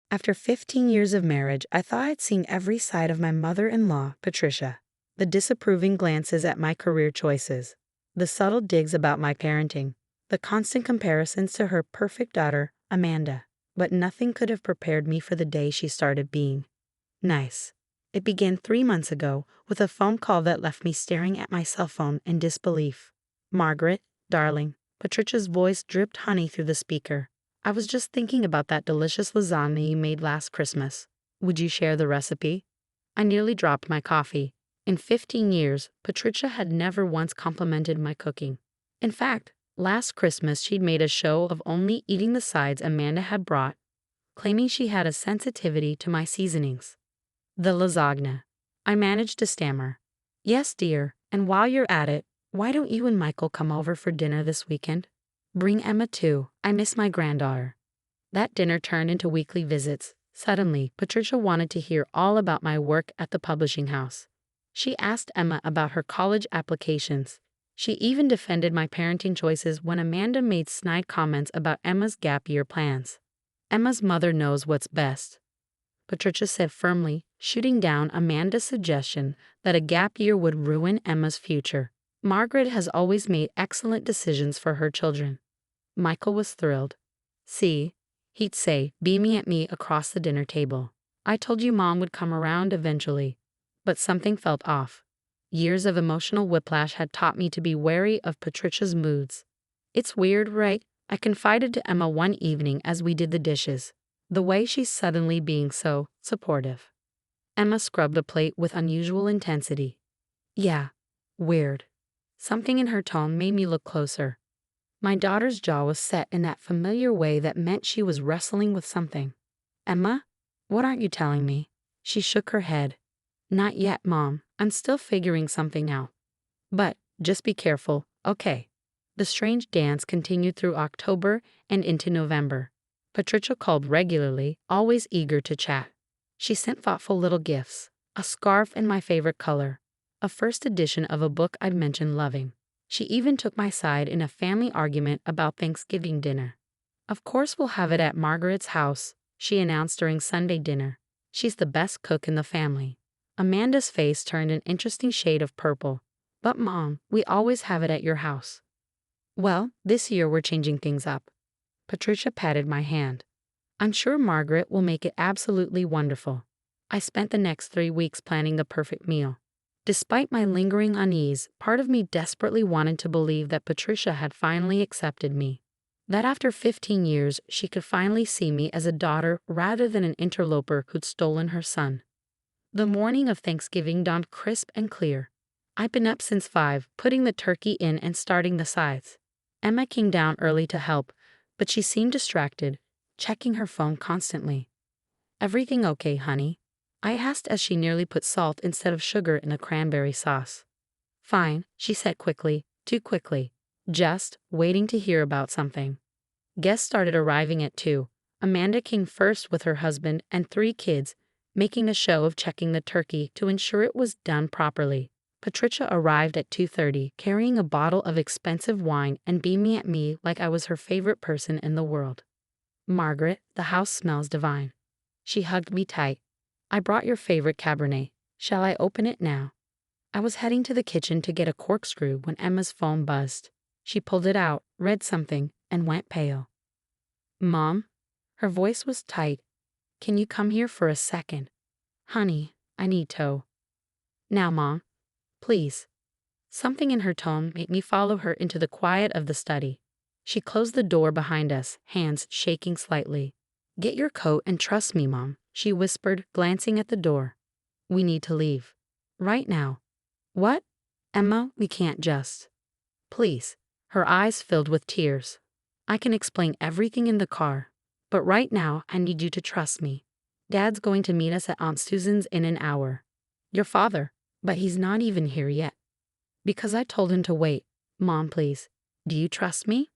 After 15 years of marriage, I thought I'd seen every side of my mother-in-law, Patricia. The disapproving glances at my career choices, the subtle digs about my parenting, the constant comparisons to her perfect daughter, Amanda. But nothing could have prepared me for the day she started being nice. It began 3 months ago with a phone call that left me staring at my cell phone in disbelief. "Margaret, darling." Patricia's voice dripped honey through the speaker. "I was just thinking about that delicious lasagna you made last Christmas. Would you share the recipe?" I nearly dropped my coffee. In 15 years, Patricia had never once complimented my cooking. In fact, last Christmas she'd made a show of only eating the sides Amanda had brought, claiming she had a sensitivity to my seasonings. The lasagna. I managed to stammer. "Yes, dear, and while you're at it, why don't you and Michael come over for dinner this weekend? Bring Emma too. I miss my granddaughter." That dinner turned into weekly visits. Suddenly, Patricia wanted to hear all about my work at the publishing house. She asked Emma about her college applications. She even defended my parenting choices when Amanda made snide comments about Emma's gap year plans. "Emma's mother knows what's best," Patricia said firmly, shooting down Amanda's suggestion that a gap year would ruin Emma's future. "Margaret has always made excellent decisions for her children." Michael was thrilled. "See," he'd say, beaming at me across the dinner table. "I told you Mom would come around eventually." But something felt off. Years of emotional whiplash had taught me to be wary of Patricia's moods. "It's weird, right?" I confided to Emma one evening as we did the dishes. "The way she's suddenly being so supportive." Emma scrubbed a plate with unusual intensity. "Yeah, weird." Something in her tone made me look closer. My daughter's jaw was set in that familiar way that meant she was wrestling with something. "Emma, what aren't you telling me?" She shook her head. "Not yet, Mom. I'm still figuring something out. But just be careful, okay?" The strange dance continued through October and into November. Patricia called regularly, always eager to chat. She sent thoughtful little gifts, a scarf in my favorite color, a first edition of a book I'd mentioned loving. She even took my side in a family argument about Thanksgiving dinner. "Of course we'll have it at Margaret's house," she announced during Sunday dinner. "She's the best cook in the family." Amanda's face turned an interesting shade of purple. "But Mom, we always have it at your house." "Well, this year we're changing things up." Patricia patted my hand. "I'm sure Margaret will make it absolutely wonderful." I spent the next 3 weeks planning the perfect meal. Despite my lingering unease, part of me desperately wanted to believe that Patricia had finally accepted me. That after 15 years, she could finally see me as a daughter rather than an interloper who'd stolen her son. The morning of Thanksgiving dawned crisp and clear. I'd been up since 5, putting the turkey in and starting the sides. Emma came down early to help, but she seemed distracted, checking her phone constantly. "Everything okay, honey?" I asked as she nearly put salt instead of sugar in the cranberry sauce. "Fine," she said quickly, too quickly, just waiting to hear about something. Guests started arriving at 2. Amanda came first with her husband and 3 kids, making a show of checking the turkey to ensure it was done properly. Patricia arrived at 2:30, carrying a bottle of expensive wine and beaming at me like I was her favorite person in the world. "Margaret, the house smells divine." She hugged me tight. "I brought your favorite Cabernet. Shall I open it now?" I was heading to the kitchen to get a corkscrew when Emma's phone buzzed. She pulled it out, read something, and went pale. "Mom?" Her voice was tight. "Can you come here for a second?" "Honey, I need to." "Now, Mom. Please." Something in her tone made me follow her into the quiet of the study. She closed the door behind us, hands shaking slightly. "Get your coat and trust me, Mom," she whispered, glancing at the door. "We need to leave. Right now." "What?" "Emma, we can't just." "Please." Her eyes filled with tears. "I can explain everything in the car. But right now, I need you to trust me. Dad's going to meet us at Aunt Susan's in an hour. Your father, but he's not even here yet." "Because I told him to wait. Mom, please. Do you trust me?"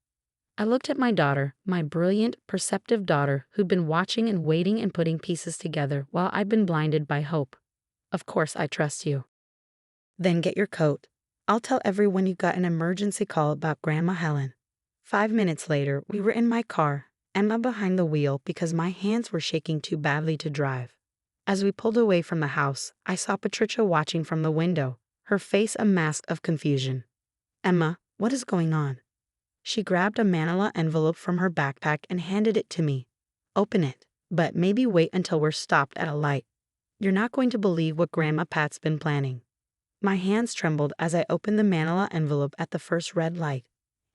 I looked at my daughter, my brilliant, perceptive daughter who'd been watching and waiting and putting pieces together while I'd been blinded by hope. "Of course I trust you." "Then get your coat. I'll tell everyone you got an emergency call about Grandma Helen." 5 minutes later, we were in my car, Emma behind the wheel because my hands were shaking too badly to drive. As we pulled away from the house, I saw Patricia watching from the window, her face a mask of confusion. Emma, what is going on? She grabbed a manila envelope from her backpack and handed it to me. Open it, but maybe wait until we're stopped at a light. You're not going to believe what Grandma Pat's been planning. My hands trembled as I opened the manila envelope at the first red light.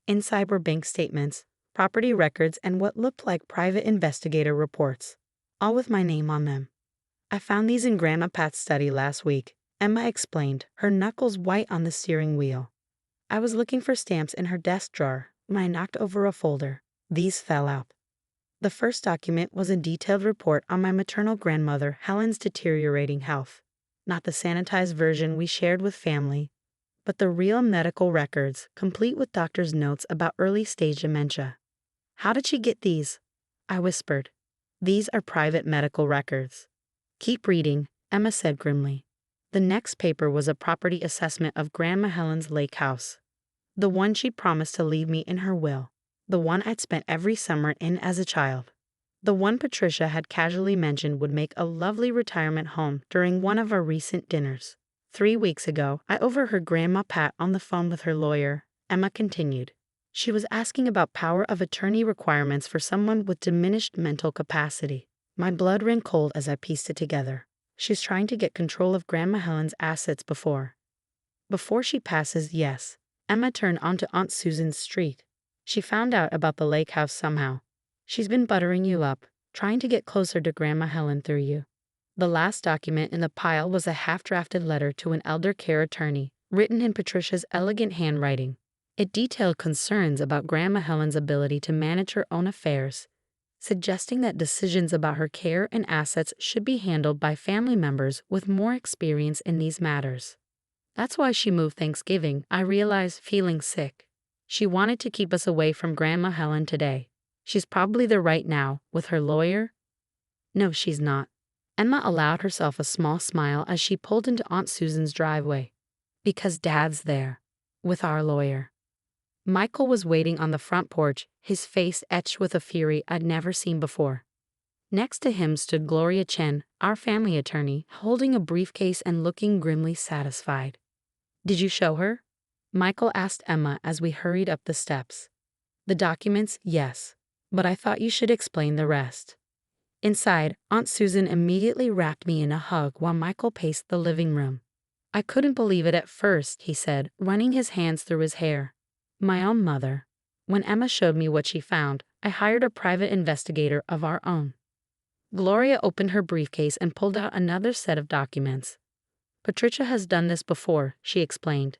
Inside were bank statements, property records, and what looked like private investigator reports, all with my name on them. I found these in Grandma Pat's study last week, Emma explained, her knuckles white on the steering wheel. I was looking for stamps in her desk drawer when I knocked over a folder. These fell out. The first document was a detailed report on my maternal grandmother Helen's deteriorating health. Not the sanitized version we shared with family, but the real medical records, complete with doctor's notes about early-stage dementia. How did she get these? I whispered. These are private medical records. Keep reading, Emma said grimly. The next paper was a property assessment of Grandma Helen's lake house. The one she promised to leave me in her will. The one I'd spent every summer in as a child. The one Patricia had casually mentioned would make a lovely retirement home during one of our recent dinners. 3 weeks ago, I overheard Grandma Pat on the phone with her lawyer, Emma continued. She was asking about power of attorney requirements for someone with diminished mental capacity. My blood ran cold as I pieced it together. She's trying to get control of Grandma Helen's assets before she passes, yes. Emma turned onto Aunt Susan's street. She found out about the lake house somehow. She's been buttering you up, trying to get closer to Grandma Helen through you. The last document in the pile was a half-drafted letter to an elder care attorney, written in Patricia's elegant handwriting. It detailed concerns about Grandma Helen's ability to manage her own affairs, suggesting that decisions about her care and assets should be handled by family members with more experience in these matters. That's why she moved Thanksgiving, I realized, feeling sick. She wanted to keep us away from Grandma Helen today. She's probably there right now, with her lawyer. No, she's not. Emma allowed herself a small smile as she pulled into Aunt Susan's driveway. Because Dad's there, with our lawyer. Michael was waiting on the front porch, his face etched with a fury I'd never seen before. Next to him stood Gloria Chen, our family attorney, holding a briefcase and looking grimly satisfied. Did you show her? Michael asked Emma as we hurried up the steps. The documents, yes, but I thought you should explain the rest. Inside, Aunt Susan immediately wrapped me in a hug while Michael paced the living room. I couldn't believe it at first, he said, running his hands through his hair. My own mother. When Emma showed me what she found, I hired a private investigator of our own. Gloria opened her briefcase and pulled out another set of documents. Patricia has done this before, she explained.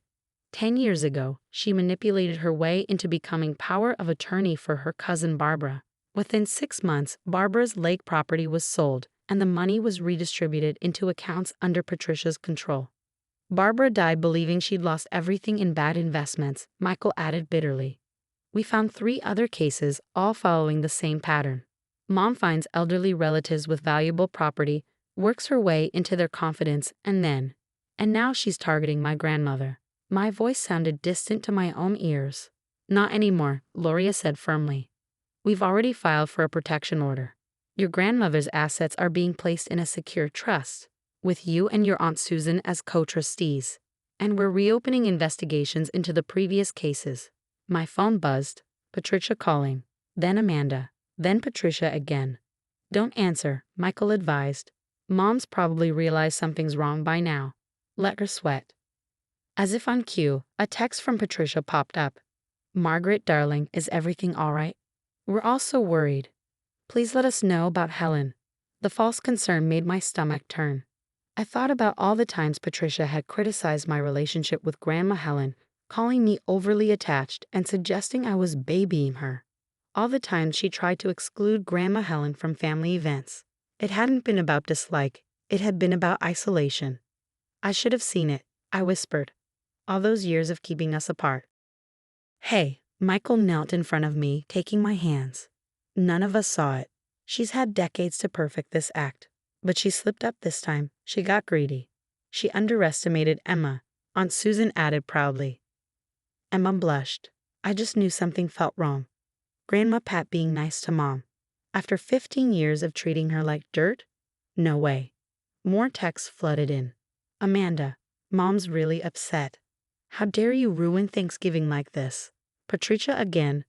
10 years ago, she manipulated her way into becoming power of attorney for her cousin Barbara. Within 6 months, Barbara's lake property was sold, and the money was redistributed into accounts under Patricia's control. Barbara died believing she'd lost everything in bad investments, Michael added bitterly. We found 3 other cases, all following the same pattern. Mom finds elderly relatives with valuable property, works her way into their confidence, and now she's targeting my grandmother. My voice sounded distant to my own ears. Not anymore, Gloria said firmly. We've already filed for a protection order. Your grandmother's assets are being placed in a secure trust, with you and your Aunt Susan as co-trustees, and we're reopening investigations into the previous cases. My phone buzzed, Patricia calling, then Amanda, then Patricia again. Don't answer, Michael advised. Mom's probably realized something's wrong by now. Let her sweat. As if on cue, a text from Patricia popped up. Margaret, darling, is everything all right? We're all so worried. Please let us know about Helen. The false concern made my stomach turn. I thought about all the times Patricia had criticized my relationship with Grandma Helen, calling me overly attached and suggesting I was babying her. All the times she tried to exclude Grandma Helen from family events. It hadn't been about dislike, it had been about isolation. I should have seen it, I whispered. All those years of keeping us apart. Hey, Michael knelt in front of me, taking my hands. None of us saw it. She's had decades to perfect this act. But she slipped up this time. She got greedy. She underestimated Emma, Aunt Susan added proudly. Emma blushed. I just knew something felt wrong. Grandma Pat being nice to Mom. After 15 years of treating her like dirt? No way. More texts flooded in. Amanda, Mom's really upset. How dare you ruin Thanksgiving like this? Patricia again.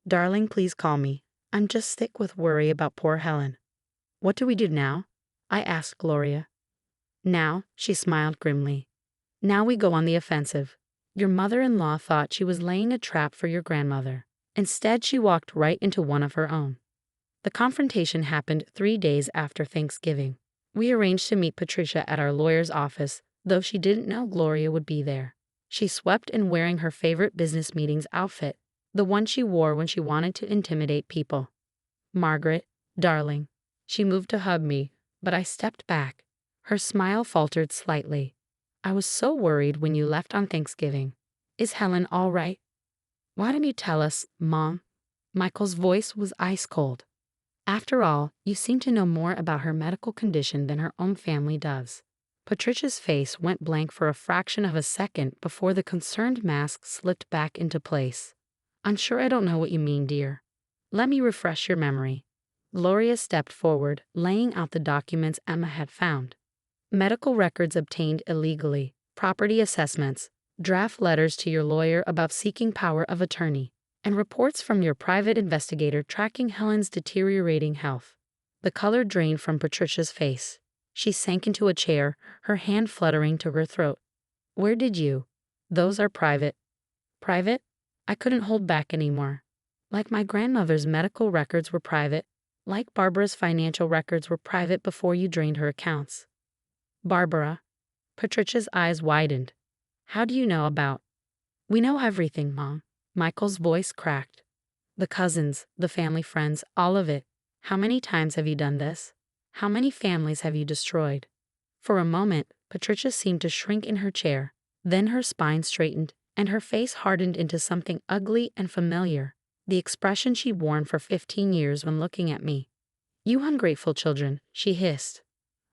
Darling, please call me. I'm just sick with worry about poor Helen. What do we do now? I asked Gloria. Now, she smiled grimly. Now we go on the offensive. Your mother-in-law thought she was laying a trap for your grandmother. Instead, she walked right into one of her own. The confrontation happened 3 days after Thanksgiving. We arranged to meet Patricia at our lawyer's office, though she didn't know Gloria would be there. She swept in wearing her favorite business meetings outfit, the one she wore when she wanted to intimidate people. Margaret, darling. She moved to hug me, but I stepped back. Her smile faltered slightly. I was so worried when you left on Thanksgiving. Is Helen all right? Why didn't you tell us, Mom? Michael's voice was ice cold. After all, you seem to know more about her medical condition than her own family does. Patricia's face went blank for a fraction of a second before the concerned mask slipped back into place. I'm sure I don't know what you mean, dear. Let me refresh your memory. Gloria stepped forward, laying out the documents Emma had found. Medical records obtained illegally, property assessments, draft letters to your lawyer about seeking power of attorney, and reports from your private investigator tracking Helen's deteriorating health. The color drained from Patricia's face. She sank into a chair, her hand fluttering to her throat. Where did you? Those are private. Private? I couldn't hold back anymore. Like my grandmother's medical records were private, like Barbara's financial records were private before you drained her accounts. Barbara. Patricia's eyes widened. How do you know about? We know everything, Mom. Michael's voice cracked. The cousins, the family friends, all of it. How many times have you done this? How many families have you destroyed? For a moment, Patricia seemed to shrink in her chair. Then her spine straightened, and her face hardened into something ugly and familiar, the expression she'd worn for 15 years when looking at me. You ungrateful children, she hissed.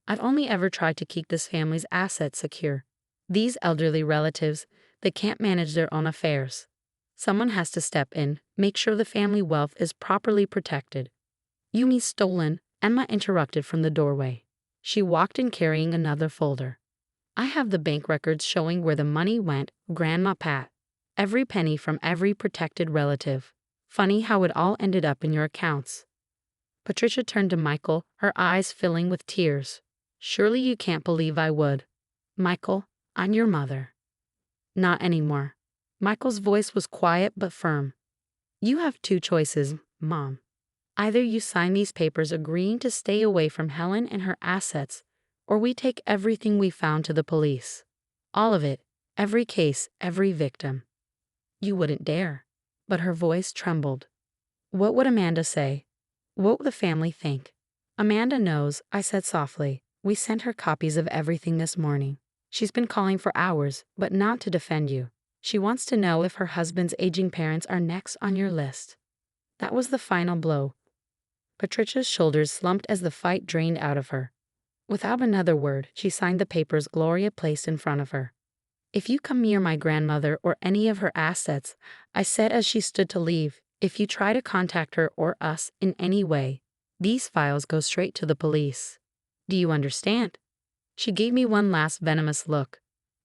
I've only ever tried to keep this family's assets secure. These elderly relatives, they can't manage their own affairs. Someone has to step in, make sure the family wealth is properly protected. You mean stolen? Emma interrupted from the doorway. She walked in carrying another folder. I have the bank records showing where the money went, Grandma Pat. Every penny from every protected relative. Funny how it all ended up in your accounts. Patricia turned to Michael, her eyes filling with tears. Surely you can't believe I would. Michael, I'm your mother. Not anymore. Michael's voice was quiet but firm. You have two choices, Mom. Either you sign these papers agreeing to stay away from Helen and her assets, or we take everything we found to the police. All of it, every case, every victim. You wouldn't dare. But her voice trembled. What would Amanda say? What would the family think? Amanda knows, I said softly. We sent her copies of everything this morning. She's been calling for hours, but not to defend you. She wants to know if her husband's aging parents are next on your list. That was the final blow. Patricia's shoulders slumped as the fight drained out of her. Without another word, she signed the papers Gloria placed in front of her. If you come near my grandmother or any of her assets, I said as she stood to leave, if you try to contact her or us in any way, these files go straight to the police. Do you understand? She gave me one last venomous look.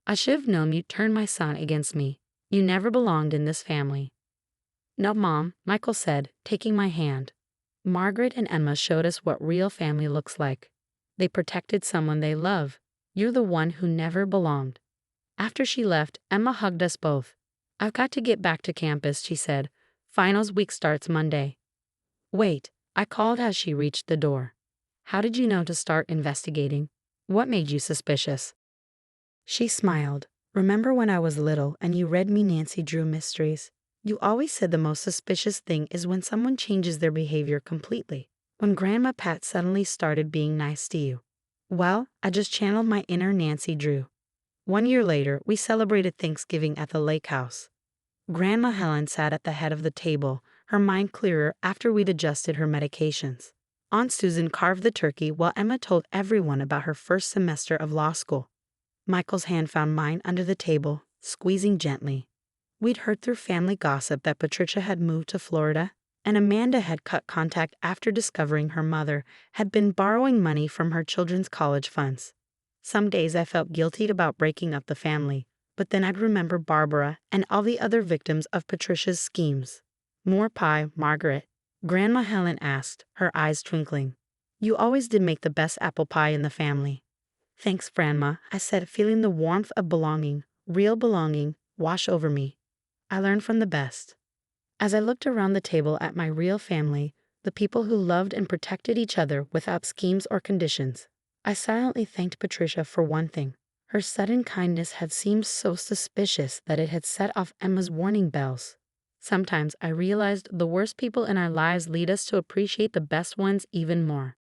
I should have known you'd turn my son against me. You never belonged in this family. No, Mom, Michael said, taking my hand. Margaret and Emma showed us what real family looks like. They protected someone they love. You're the one who never belonged. After she left, Emma hugged us both. I've got to get back to campus, she said. Finals week starts Monday. Wait, I called as she reached the door. How did you know to start investigating? What made you suspicious? She smiled. Remember when I was little and you read me Nancy Drew mysteries? You always said the most suspicious thing is when someone changes their behavior completely. When Grandma Pat suddenly started being nice to you. Well, I just channeled my inner Nancy Drew. 1 year later, we celebrated Thanksgiving at the lake house. Grandma Helen sat at the head of the table, her mind clearer after we'd adjusted her medications. Aunt Susan carved the turkey while Emma told everyone about her first semester of law school. Michael's hand found mine under the table, squeezing gently. We'd heard through family gossip that Patricia had moved to Florida, And Amanda had cut contact after discovering her mother had been borrowing money from her children's college funds. Some days I felt guilty about breaking up the family, but then I'd remember Barbara and all the other victims of Patricia's schemes. "More pie, Margaret?" Grandma Helen asked, her eyes twinkling. "You always did make the best apple pie in the family." "Thanks, Grandma," I said, feeling the warmth of belonging, real belonging, wash over me. I learned from the best. As I looked around the table at my real family, the people who loved and protected each other without schemes or conditions, I silently thanked Patricia for one thing. Her sudden kindness had seemed so suspicious that it had set off Emma's warning bells. Sometimes I realized the worst people in our lives lead us to appreciate the best ones even more.